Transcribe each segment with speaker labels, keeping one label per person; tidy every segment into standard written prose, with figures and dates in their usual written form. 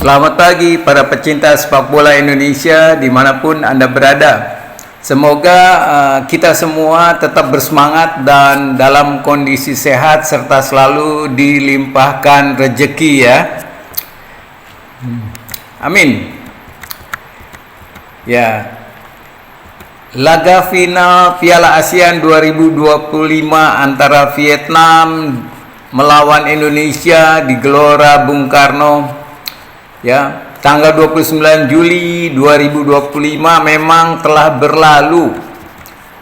Speaker 1: Selamat pagi para pecinta sepak bola Indonesia dimanapun Anda berada. Semoga kita semua tetap bersemangat dan dalam kondisi sehat serta selalu dilimpahkan rezeki ya. Amin. Ya. Laga final Piala ASEAN 2025 antara Vietnam melawan Indonesia di Gelora Bung Karno ya, tanggal 29 Juli 2025 memang telah berlalu.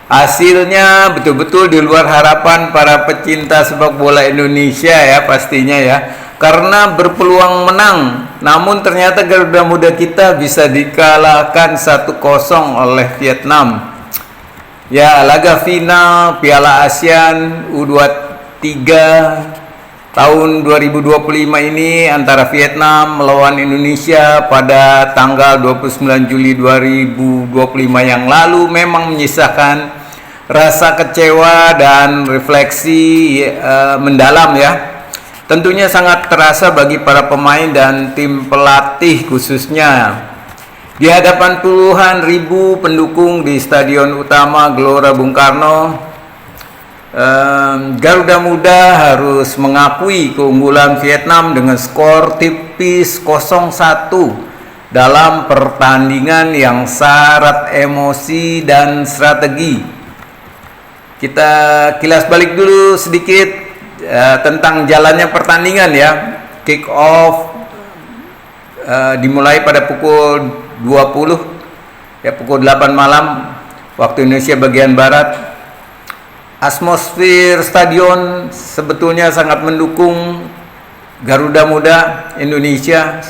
Speaker 1: Hasilnya betul-betul di luar harapan para pecinta sepak bola Indonesia ya pastinya ya. Karena berpeluang menang, namun ternyata Garuda Muda kita bisa dikalahkan 1-0 oleh Vietnam. Ya, laga final Piala ASEAN U23 tahun 2025 ini antara Vietnam melawan Indonesia pada tanggal 29 Juli 2025 yang lalu memang menyisakan rasa kecewa dan refleksi mendalam ya. Tentunya sangat terasa bagi para pemain dan tim pelatih khususnya. Di hadapan puluhan ribu pendukung di Stadion Utama Gelora Bung Karno, Garuda Muda harus mengakui keunggulan Vietnam dengan skor tipis 0-1 dalam pertandingan yang syarat emosi dan strategi. Kita kilas balik dulu sedikit tentang jalannya pertandingan ya. Kick off dimulai pada pukul 20 ya, pukul 8 malam waktu Indonesia bagian barat. Atmosfer stadion sebetulnya sangat mendukung Garuda Muda Indonesia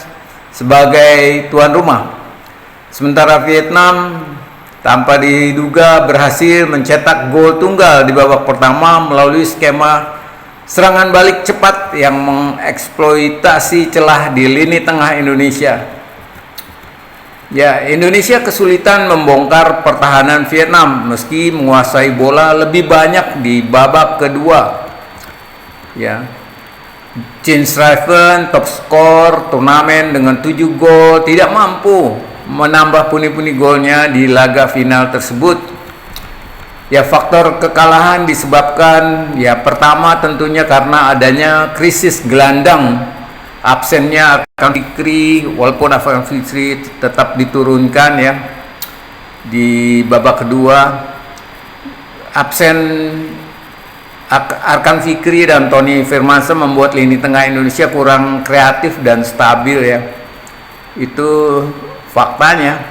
Speaker 1: sebagai tuan rumah. Sementara Vietnam tanpa diduga berhasil mencetak gol tunggal di babak pertama melalui skema serangan balik cepat yang mengeksploitasi celah di lini tengah Indonesia. Ya, Indonesia kesulitan membongkar pertahanan Vietnam meski menguasai bola lebih banyak di babak kedua. Ya. Chin Shriven, top skor turnamen dengan 7 gol, tidak mampu menambah pundi-pundi golnya di laga final tersebut. Ya, faktor kekalahan disebabkan ya pertama tentunya karena adanya krisis gelandang. Absennya Arkan Fikri, walaupun Arkan Fikri tetap diturunkan ya di babak kedua. Absen Arkan Fikri dan Tony Firmansyah membuat lini tengah Indonesia kurang kreatif dan stabil ya. Itu faktanya.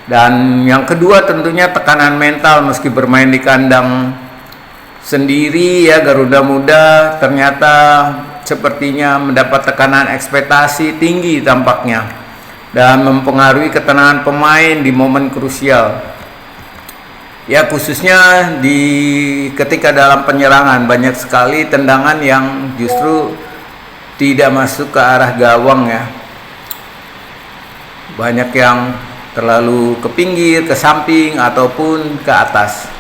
Speaker 1: Dan yang kedua tentunya tekanan mental meski bermain di kandang sendiri ya, Garuda Muda ternyata sepertinya mendapat tekanan ekspektasi tinggi tampaknya dan mempengaruhi ketenangan pemain di momen krusial. Ya, khususnya ketika dalam penyerangan banyak sekali tendangan yang justru tidak masuk ke arah gawang ya. Banyak yang terlalu ke pinggir, ke samping ataupun ke atas.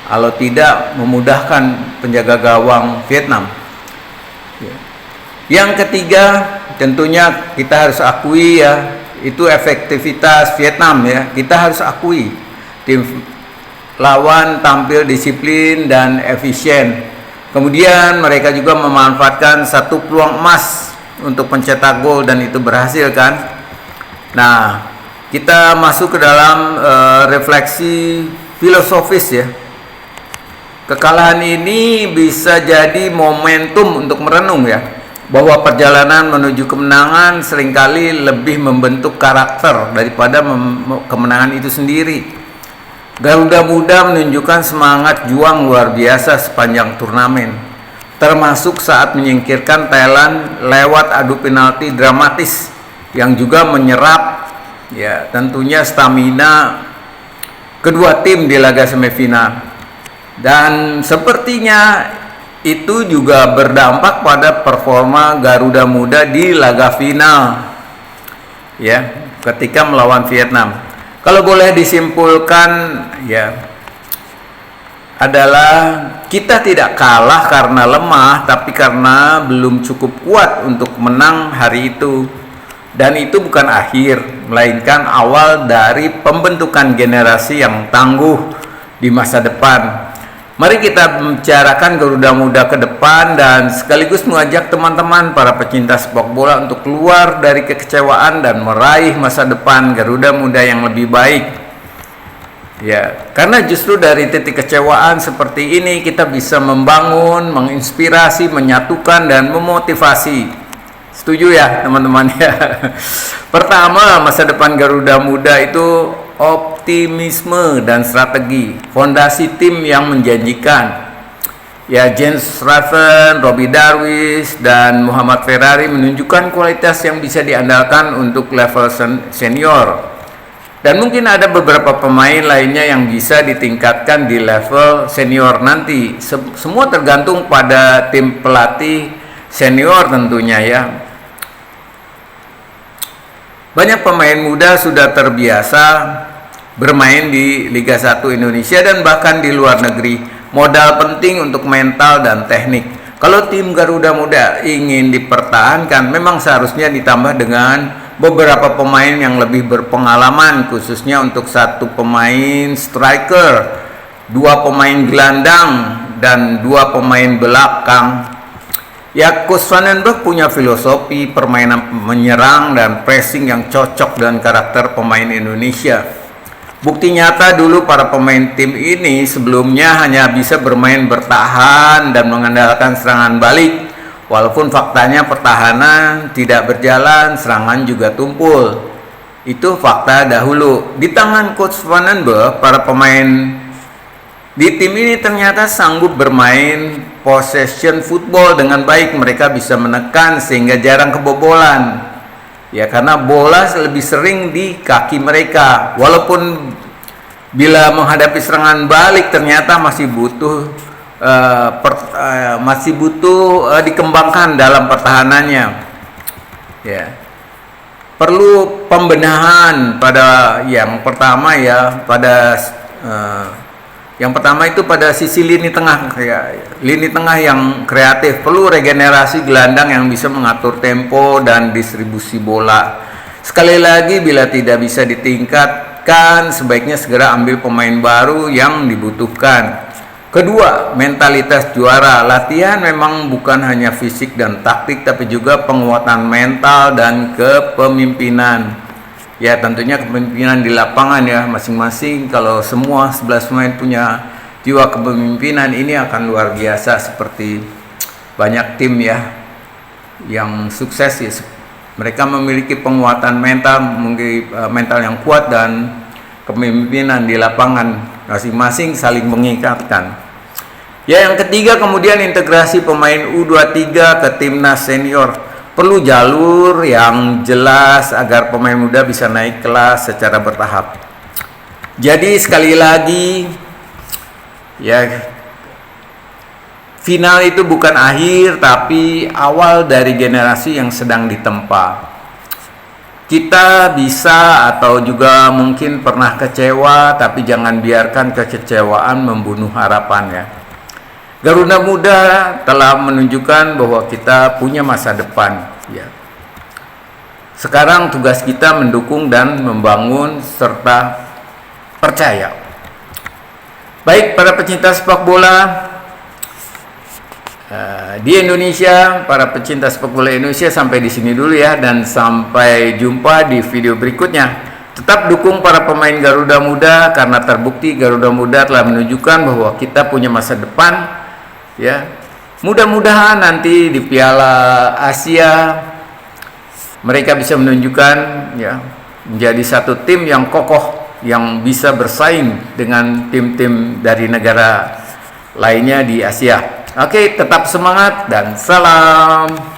Speaker 1: Kalau tidak memudahkan penjaga gawang Vietnam. Yang ketiga tentunya kita harus akui ya, itu efektivitas Vietnam ya. Kita harus akui tim lawan tampil disiplin dan efisien. Kemudian mereka juga memanfaatkan satu peluang emas untuk mencetak gol dan itu berhasil kan. Nah, kita masuk ke dalam refleksi filosofis ya. Kekalahan ini bisa jadi momentum untuk merenung ya, bahwa perjalanan menuju kemenangan seringkali lebih membentuk karakter daripada kemenangan itu sendiri. Garuda Muda menunjukkan semangat juang luar biasa sepanjang turnamen, termasuk saat menyingkirkan Thailand lewat adu penalti dramatis yang juga menyerap ya tentunya stamina kedua tim di laga semifinal. Dan sepertinya itu juga berdampak pada performa Garuda Muda di laga final ya, ketika melawan Vietnam. Kalau boleh disimpulkan ya, adalah kita tidak kalah karena lemah, tapi karena belum cukup kuat untuk menang hari itu. Dan itu bukan akhir, melainkan awal dari pembentukan generasi yang tangguh di masa depan. Mari kita membicarakan Garuda Muda ke depan dan sekaligus mengajak teman-teman para pecinta sepak bola untuk keluar dari kekecewaan dan meraih masa depan Garuda Muda yang lebih baik. Ya, karena justru dari titik kecewaan seperti ini kita bisa membangun, menginspirasi, menyatukan dan memotivasi. Setuju ya teman-teman ya. Pertama, masa depan Garuda Muda itu optimisme dan strategi, fondasi tim yang menjanjikan. Ya, James Raven, Robbie Darwish dan Muhammad Ferrari menunjukkan kualitas yang bisa diandalkan untuk level senior. Dan mungkin ada beberapa pemain lainnya yang bisa ditingkatkan di level senior nanti. Semua tergantung pada tim pelatih senior tentunya ya. Banyak pemain muda sudah terbiasa bermain di Liga 1 Indonesia dan bahkan di luar negeri. Modal penting untuk mental dan teknik. Kalau tim Garuda Muda ingin dipertahankan, memang seharusnya ditambah dengan beberapa pemain yang lebih berpengalaman, khususnya untuk satu pemain striker, dua pemain gelandang, dan dua pemain belakang. Ya, Coach Vandenberg punya filosofi permainan menyerang dan pressing yang cocok dengan karakter pemain Indonesia. Bukti nyata dulu para pemain tim ini sebelumnya hanya bisa bermain bertahan dan mengandalkan serangan balik. Walaupun faktanya pertahanan tidak berjalan, serangan juga tumpul. Itu fakta dahulu. Di tangan Coach Vandenberg, para pemain di tim ini ternyata sanggup bermain possession football dengan baik. Mereka bisa menekan sehingga jarang kebobolan. Ya, karena bola lebih sering di kaki mereka. Walaupun bila menghadapi serangan balik ternyata masih butuh dikembangkan dalam pertahanannya. Ya. Perlu pembenahan pada yang pertama ya, pada yang pertama itu pada sisi lini tengah ya, lini tengah yang kreatif. Perlu regenerasi gelandang yang bisa mengatur tempo dan distribusi bola. Sekali lagi, bila tidak bisa ditingkatkan, sebaiknya segera ambil pemain baru yang dibutuhkan. Kedua, mentalitas juara. Latihan memang bukan hanya fisik dan taktik, tapi juga penguatan mental dan kepemimpinan. Ya, tentunya kepemimpinan di lapangan ya, masing-masing. Kalau semua 11 pemain punya jiwa kepemimpinan, ini akan luar biasa. Seperti banyak tim ya yang sukses ya, mereka memiliki penguatan mental, mental yang kuat dan kepemimpinan di lapangan, masing-masing saling mengikatkan. Ya, yang ketiga kemudian integrasi pemain U23 ke timnas senior. Perlu jalur yang jelas agar pemain muda bisa naik kelas secara bertahap. Jadi sekali lagi ya, final itu bukan akhir tapi awal dari generasi yang sedang ditempa. Kita bisa atau juga mungkin pernah kecewa, tapi jangan biarkan kekecewaan membunuh harapan ya. Garuda Muda telah menunjukkan bahwa kita punya masa depan ya. Sekarang tugas kita mendukung dan membangun serta percaya. Baik para pecinta sepak bola di Indonesia, para pecinta sepak bola Indonesia, sampai di sini dulu ya, dan sampai jumpa di video berikutnya. Tetap dukung para pemain Garuda Muda karena terbukti Garuda Muda telah menunjukkan bahwa kita punya masa depan. Ya, mudah-mudahan nanti di Piala Asia mereka bisa menunjukkan ya, menjadi satu tim yang kokoh yang bisa bersaing dengan tim-tim dari negara lainnya di Asia. Oke, tetap semangat dan salam.